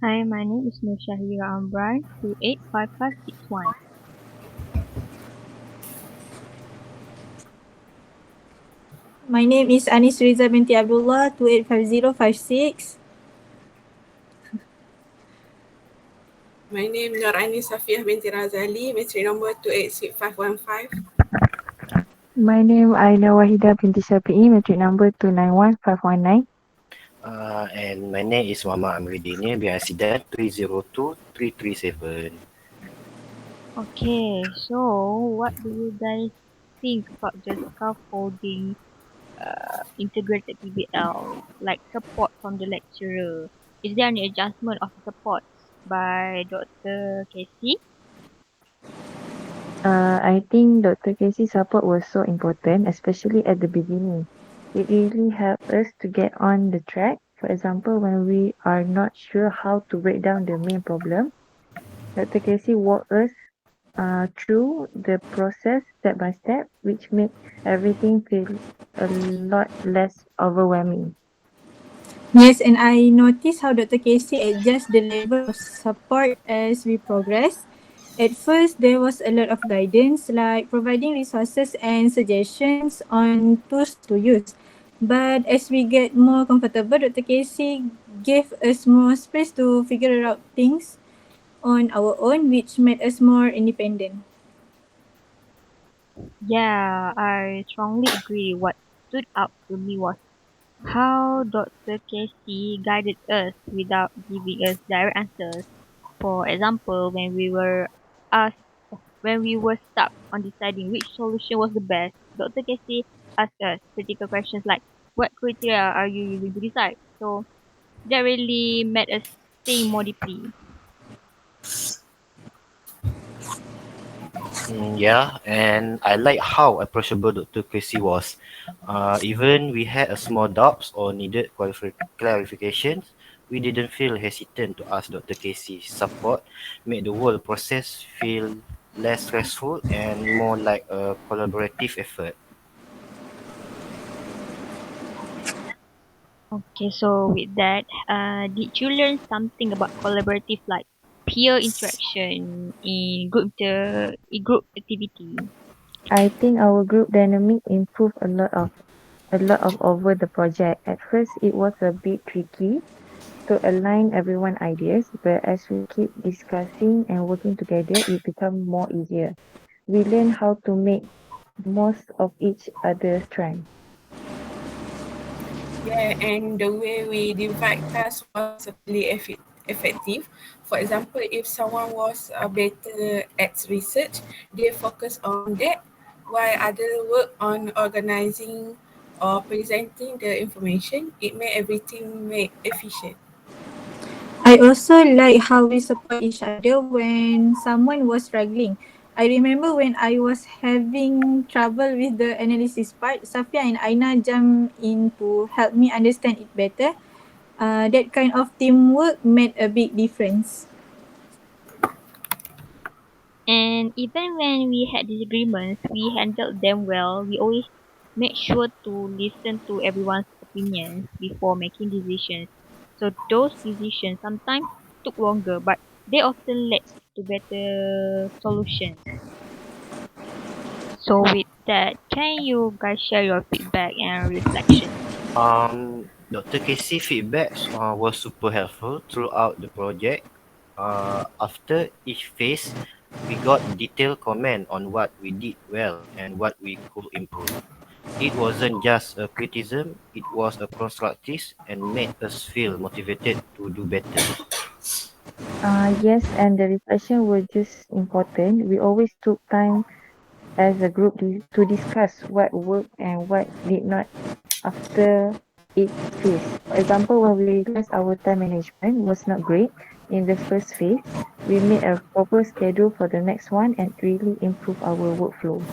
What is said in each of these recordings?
Hi, my name is Nur Shahira Amran, 285561. My name is Anis Riza binti Abdullah, 285056. My name Noraini Safiah binti Razali, metric number 286515. My name Aina Wahida binti Syafi'i, metric number 291519. And my name is Muhammad Amridini, BICDAN 302337. Okay, so what do you guys think about the scaffolding integrated PBL, like support from the lecturer? Is there any adjustment of support by Dr. Casey? I think Dr. Casey's support was so important, especially at the beginning. It really helped us to get on the track. For example, when we are not sure how to break down the main problem, Dr. Casey walked us through the process step by step, which made everything feel a lot less overwhelming. Yes, and I noticed how Dr. Casey adjusts the level of support as we progress. At first, there was a lot of guidance, like providing resources and suggestions on tools to use. But as we get more comfortable, Dr. Casey gave us more space to figure out things on our own, which made us more independent. Yeah, I strongly agree. What stood out to me was how Dr. Casey guided us without giving us direct answers. For example, asked when we were stuck on deciding which solution was the best, Dr. Casey asked us critical questions like, what criteria are you using to decide? So that really made us think more deeply. Yeah, and I like how approachable Dr. Casey was. Even we had a small doubts or needed clarifications, we didn't feel hesitant to ask Dr. Casey's support, made the whole process feel less stressful and more like a collaborative effort. Okay, so with that, did you learn something about collaborative like peer interaction in group activity? I think our group dynamic improved a lot of over the project. At first, it was a bit tricky to align everyone's ideas, but as we keep discussing and working together, it becomes more easier. We learn how to make most of each other's strengths. Yeah, and the way we divide tasks was really effective. For example, if someone was better at research, they focus on that, while others work on organizing or presenting the information. It made everything make efficient. I also like how we support each other when someone was struggling. I remember when I was having trouble with the analysis part, Safia and Aina jumped in to help me understand it better. That kind of teamwork made a big difference. And even when we had disagreements, we handled them well. We always made sure to listen to everyone's opinions before making decisions. So those decisions sometimes took longer, but they often led to better solutions. So with that, can you guys share your feedback and reflection? Dr. Casey feedback was super helpful throughout the project. After each phase, we got detailed comment on what we did well and what we could improve. It wasn't just a criticism, it was a constructive and made us feel motivated to do better. Yes, and the reflection was just important. We always took time as a group to discuss what worked and what did not after each phase. For example, when we realized our time management was not great in the first phase, we made a proper schedule for the next one and really improved our workflow.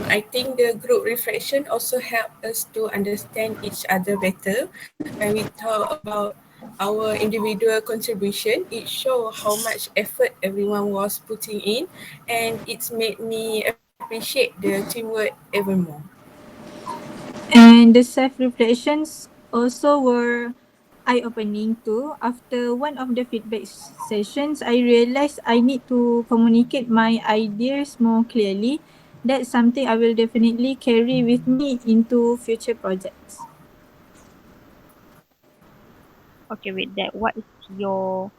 I think the group reflection also helped us to understand each other better. When we talk about our individual contribution, it shows how much effort everyone was putting in, and it's made me appreciate the teamwork even more. And the self reflections also were eye-opening too. After one of the feedback sessions, I realized I need to communicate my ideas more clearly. That's something I will definitely carry with me into future projects. Okay, with that, what is your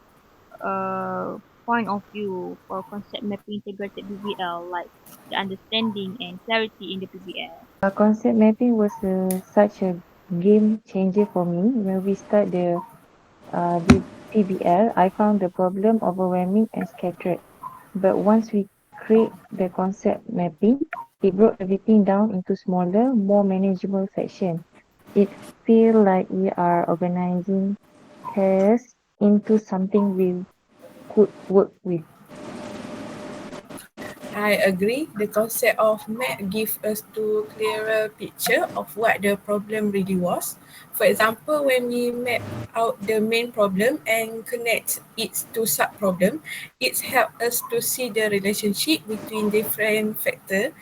point of view for concept mapping integrated PBL, like the understanding and clarity in the PBL? Concept mapping was such a game changer for me. When we start the PBL, I found the problem overwhelming and scattered. But once we create the concept mapping, it broke everything down into smaller, more manageable sections. It feels like we are organizing chaos into something we could work with. I agree. The concept of map gives us to clearer picture of what the problem really was. For example, when we map out the main problem and connect it to sub-problem, it helps us to see the relationship between different factors.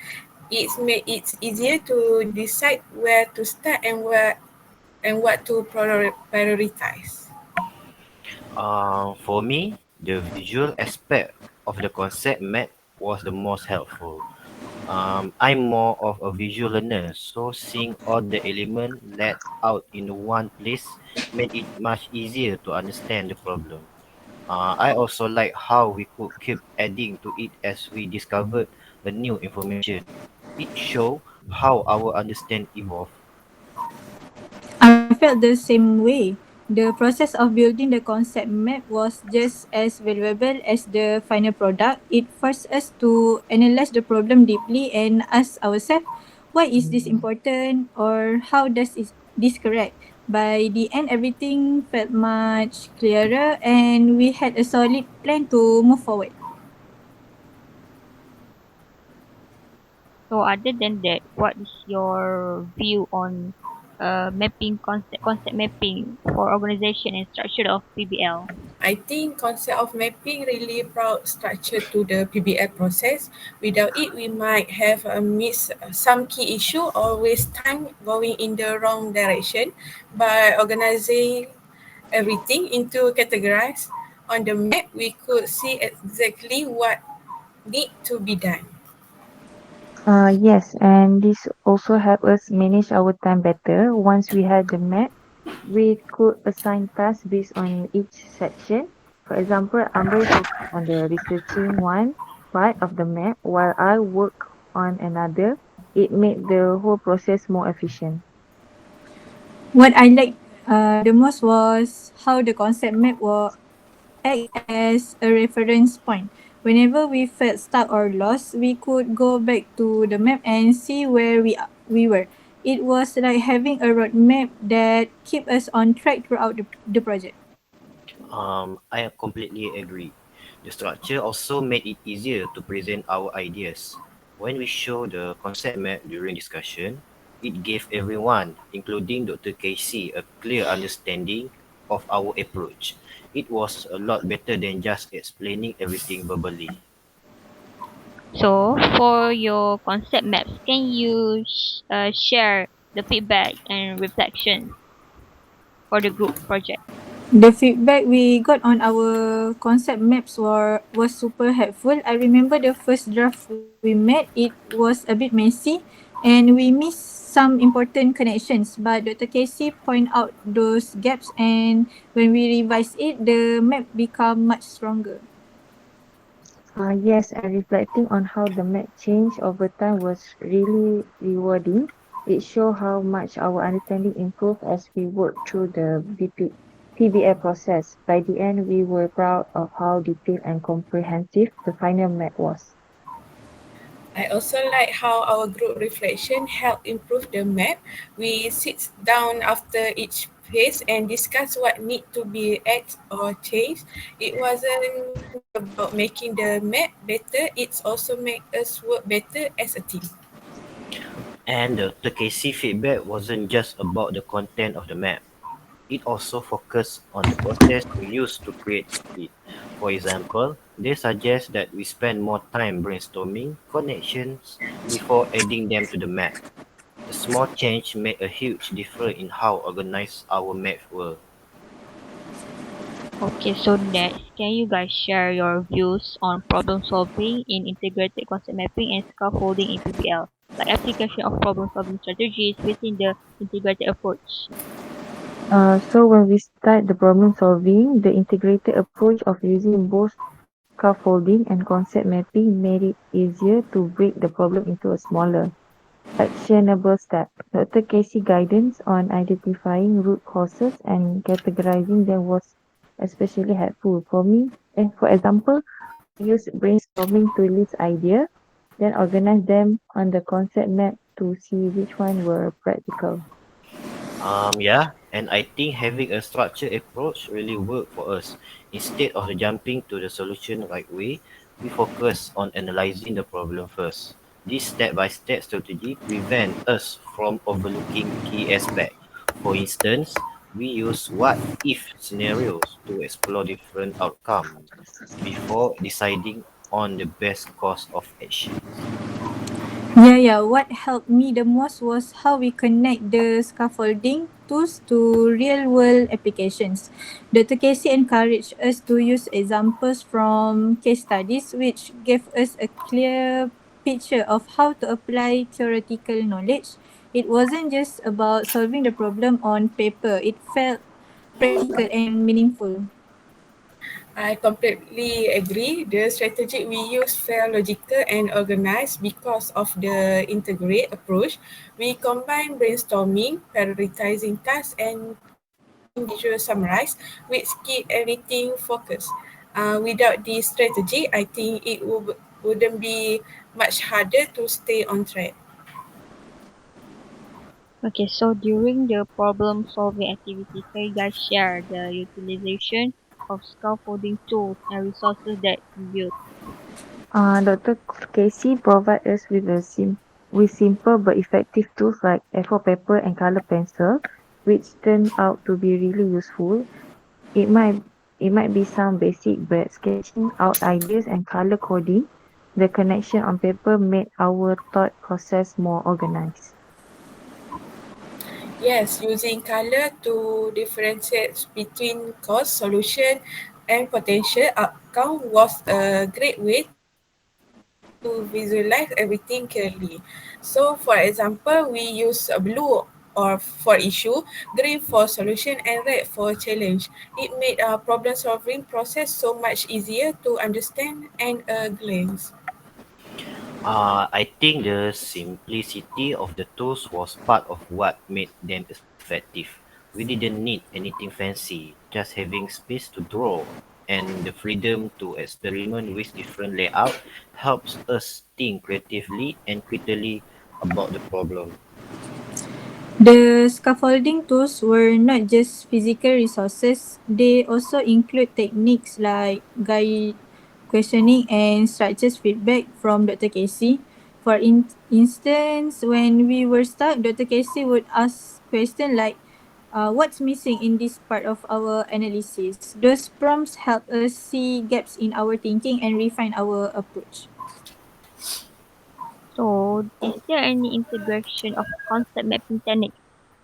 It's made it easier to decide where to start and what to prioritize. For me, the visual aspect of the concept map was the most helpful. I'm more of a visual learner, so seeing all the elements laid out in one place made it much easier to understand the problem. I also like how we could keep adding to it as we discovered a new information. It showed how our understanding evolved. I felt the same way. The process of building the concept map was just as valuable as the final product. It forced us to analyze the problem deeply and ask ourselves, why is this important or how does this correct? By the end, everything felt much clearer and we had a solid plan to move forward. So other than that, what is your view on mapping concept mapping for organization and structure of PBL? I think concept of mapping really brought structure to the PBL process. Without it, we might have missed some key issue or waste time going in the wrong direction. By organizing everything into categories on the map, we could see exactly what need to be done. Yes, and this also helped us manage our time better. Once we had the map, we could assign tasks based on each section. For example, Amber focused on the researching one part of the map while I work on another. It made the whole process more efficient. What I liked the most was how the concept map act as a reference point. Whenever we felt stuck or lost, we could go back to the map and see where we were. It was like having a roadmap that kept us on track throughout the project. I completely agree. The structure also made it easier to present our ideas. When we show the concept map during discussion, it gave everyone, including Dr. Casey, a clear understanding of our approach. It was a lot better than just explaining everything verbally. So for your concept maps, can you share the feedback and reflections for the group project? The feedback we got on our concept maps was super helpful. I remember the first draft we made, it was a bit messy and we missed some important connections, but Dr. Casey point out those gaps and when we revised it, the map become much stronger. Yes, and reflecting on how the map changed over time was really rewarding. It showed how much our understanding improved as we worked through the PBA process. By the end, we were proud of how detailed and comprehensive the final map was. I also like how our group reflection helped improve the map. We sit down after each phase and discuss what need to be added or changed. It wasn't just about making the map better, it's also make us work better as a team. And the Casey feedback wasn't just about the content of the map. It also focused on the process we use to create it. For example, they suggest that we spend more time brainstorming connections before adding them to the map. The small change made a huge difference in how organized our maps were. Okay, so next, can you guys share your views on problem solving in integrated concept mapping and scaffolding in PBL, like application of problem solving strategies within the integrated approach? So when we start the problem solving, the integrated approach of using both scaffolding and concept mapping made it easier to break the problem into a smaller, actionable step. Dr. Casey guidance on identifying root causes and categorizing them was especially helpful for me. And for example, we use brainstorming to list ideas, then organize them on the concept map to see which one were practical. Yeah, and I think having a structured approach really worked for us. Instead of jumping to the solution right away, we focus on analyzing the problem first. This step-by-step strategy prevents us from overlooking key aspects. For instance, we use what-if scenarios to explore different outcomes before deciding on the best course of actions. Yeah. What helped me the most was how we connect the scaffolding tools to real world applications. Dr. Casey encouraged us to use examples from case studies, which gave us a clear picture of how to apply theoretical knowledge. It wasn't just about solving the problem on paper, it felt practical and meaningful. I completely agree. The strategy we use felt logical and organized because of the integrate approach. We combine brainstorming, prioritizing tasks, and creating visual summarize, which keep everything focused. Without this strategy, I think wouldn't be much harder to stay on track. Okay, so during the problem solving activities, can you guys share the utilization of scaffolding tools and resources that you built? Dr. Casey provide us with with simple but effective tools like A4 paper and color pencil, which turned out to be really useful. It might it might be some basic, but sketching out ideas and color coding the connection on paper made our thought process more organized. Yes, using color to differentiate between cause, solution, and potential outcome was a great way to visualize everything clearly. So, for example, we use a blue or for issue, green for solution, and red for challenge. It made our problem solving process so much easier to understand and a glance. I think the simplicity of the tools was part of what made them effective. We didn't need anything fancy, just having space to draw and the freedom to experiment with different layout helps us think creatively and critically about the problem. The scaffolding tools were not just physical resources, they also include techniques like guide questioning and structures feedback from Dr. Casey. For instance, when we were stuck, Dr. Casey would ask questions like, what's missing in this part of our analysis? Those prompts help us see gaps in our thinking and refine our approach. So, is there any integration of concept mapping techniques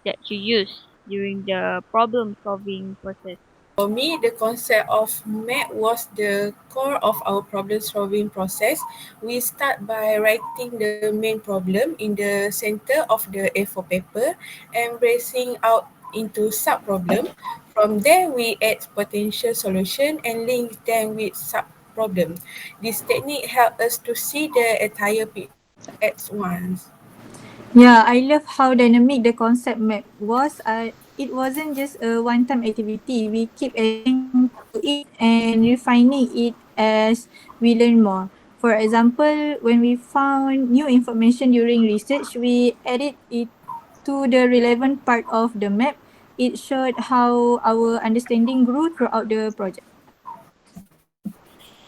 that you use during the problem solving process? For me, the concept of map was the core of our problem solving process. We start by writing the main problem in the center of the A4 paper and bracing out into sub problem. From there, we add potential solution and link them with sub problem. This technique helps us to see the entire picture at once. Yeah, I love how dynamic the concept map was. It wasn't just a one-time activity. We keep adding to it and refining it as we learn more. For example, when we found new information during research, we added it to the relevant part of the map. It showed how our understanding grew throughout the project.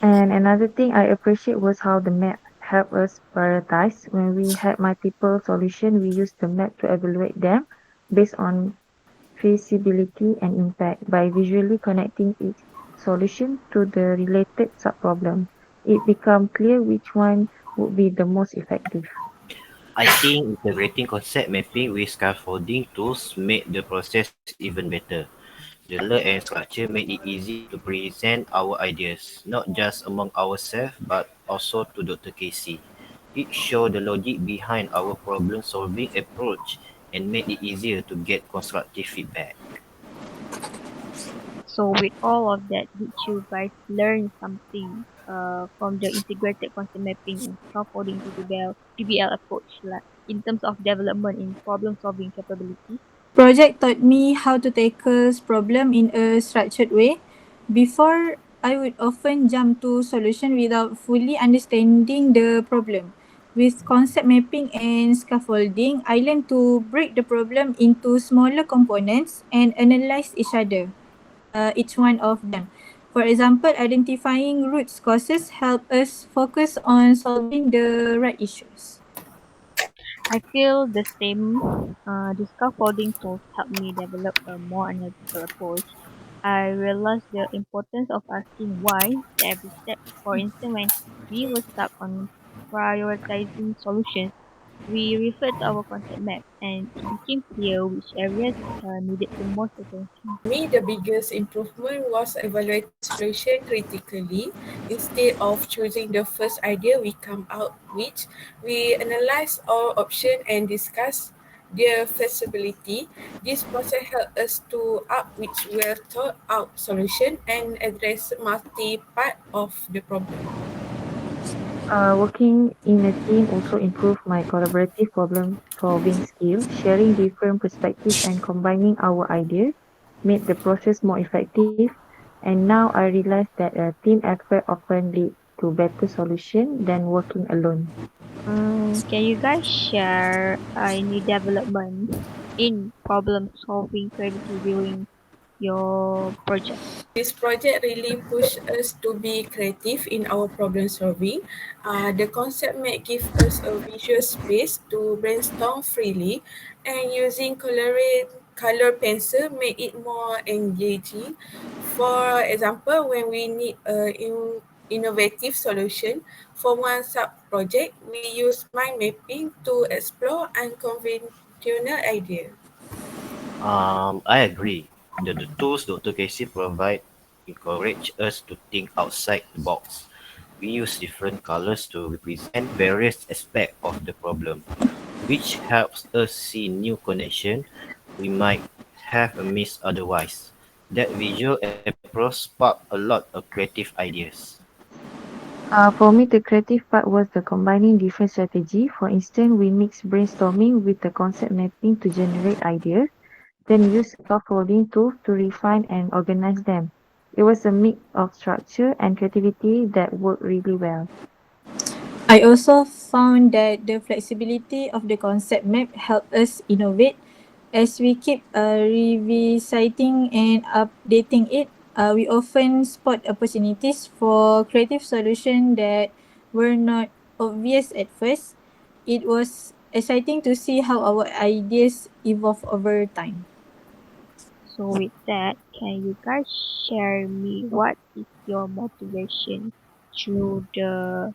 And another thing I appreciate was how the map helped us prioritize. When we had multiple solutions, we used the map to evaluate them based on feasibility and impact. By visually connecting each solution to the related subproblem, it became clear which one would be the most effective. I think integrating concept mapping with scaffolding tools made the process even better. The layout and structure made it easier to present our ideas, not just among ourselves but also to Dr. Casey. It showed the logic behind our problem-solving approach and made it easier to get constructive feedback. So with all of that, did you guys learn something from the integrated concept mapping and scaffolding PBL approach, like in terms of development in problem solving capability? Project taught me how to tackle problem in a structured way. Before, I would often jump to solution without fully understanding the problem. With concept mapping and scaffolding, I learned to break the problem into smaller components and analyze each one of them. For example, identifying root causes help us focus on solving the right issues. I feel the same. The scaffolding tools help me develop a more analytical approach. I realized the importance of asking why to every step. For instance, when we were stuck on prioritizing solutions, we referred to our concept map and it became clear which areas needed the most attention. For me, the biggest improvement was evaluating solution critically. Instead of choosing the first idea we come out with, we analyze all options and discuss their feasibility. This process helped us to up which were thought out solution and address multi part of the problem. Working in a team also improved my collaborative problem solving skill. Sharing different perspectives and combining our ideas made the process more effective. And now I realize that a team effort often leads to better solution than working alone. Can you guys share any development in problem solving creativity during your project? This project really pushed us to be creative in our problem solving. The concept map give us a visual space to brainstorm freely, and using color pencil make it more engaging. For example, when we need innovative solution for one sub project, we use mind mapping to explore unconventional ideas. I agree that the tools Dr. Casey provide encourage us to think outside the box. We use different colors to represent various aspects of the problem, which helps us see new connection we might have missed otherwise. That visual approach sparked a lot of creative ideas. For me, the creative part was the combining different strategy. For instance, we mixed brainstorming with the concept mapping to generate ideas, then use scaffolding tools to refine and organize them. It was a mix of structure and creativity that worked really well. I also found that the flexibility of the concept map helped us innovate as we keep revisiting and updating it. We often spot opportunities for creative solutions that were not obvious at first. It was exciting to see how our ideas evolve over time. So with that, can you guys share me what is your motivation through the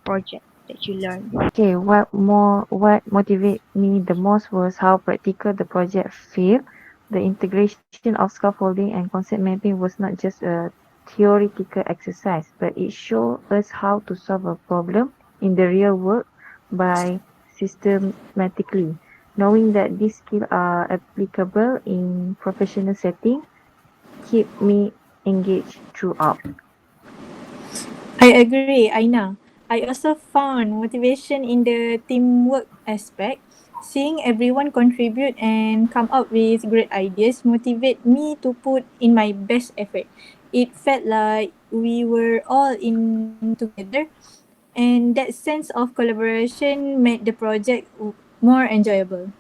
project that you learned? Okay, what motivated me the most was how practical the project felt. The integration of scaffolding and concept mapping was not just a theoretical exercise, but it showed us how to solve a problem in the real world by systematically. Knowing that these skills are applicable in professional setting keep me engaged throughout. I agree, Aina. I also found motivation in the teamwork aspect. Seeing everyone contribute and come up with great ideas motivate me to put in my best effort. It felt like we were all in together, and that sense of collaboration made the project more enjoyable.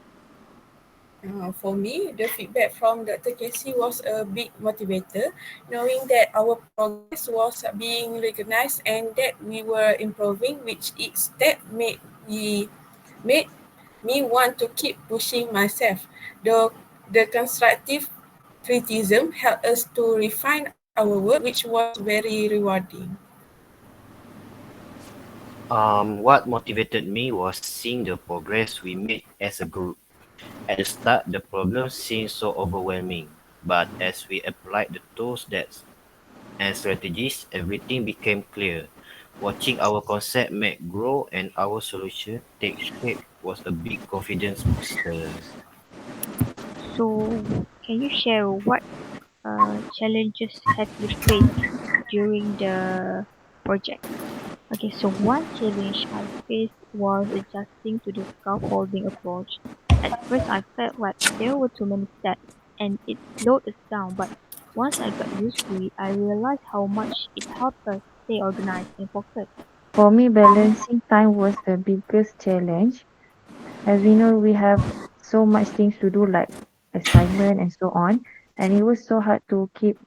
For me, the feedback from Dr. Casey was a big motivator, knowing that our progress was being recognized and that we were improving, which each step made me want to keep pushing myself. The constructive criticism helped us to refine our work, which was very rewarding. What motivated me was seeing the progress we made as a group. At the start, the problem seemed so overwhelming. But as we applied the tools and strategies, everything became clear. Watching our concept map grow and our solution take shape was a big confidence booster. So, can you share what challenges have you faced during the project? Okay, so one challenge I faced was adjusting to the scaffolding approach. At first, I felt like there were too many steps and it slowed us down, but once I got used to it, I realized how much it helped us stay organized and focused. For me, balancing time was the biggest challenge. As we know, we have so much things to do, like assignment and so on, and it was so hard to keep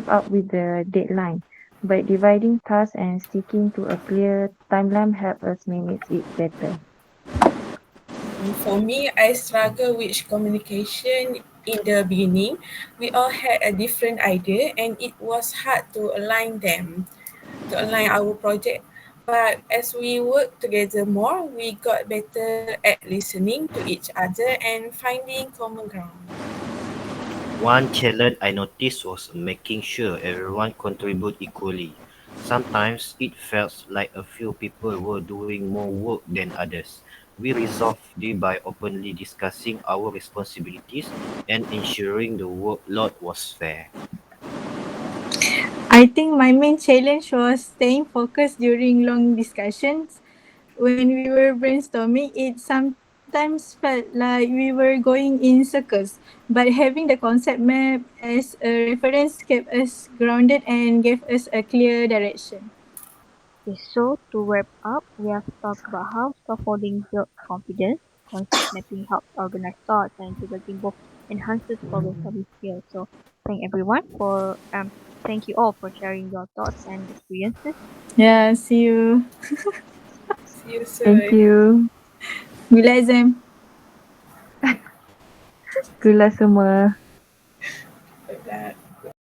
up with the deadline. But dividing tasks and sticking to a clear timeline helped us manage it better. For me, I struggle with communication in the beginning. We all had a different idea and it was hard to align our project. But as we worked together more, we got better at listening to each other and finding common ground. One challenge I noticed was making sure everyone contributed equally. Sometimes it felt like a few people were doing more work than others. We resolved this by openly discussing our responsibilities and ensuring the workload was fair. I think my main challenge was staying focused during long discussions. When we were brainstorming, it sometimes felt like we were going in circles. But having the concept map as a reference kept us grounded and gave us a clear direction. Okay, so to wrap up, we have talked about how scaffolding builds confidence, concept mapping helps organize thoughts, and integrating both enhances problem-solving skills. So, thank you all for sharing your thoughts and experiences. Yeah, see you. See you Thank soon. you. Bila exam? Itulah semua.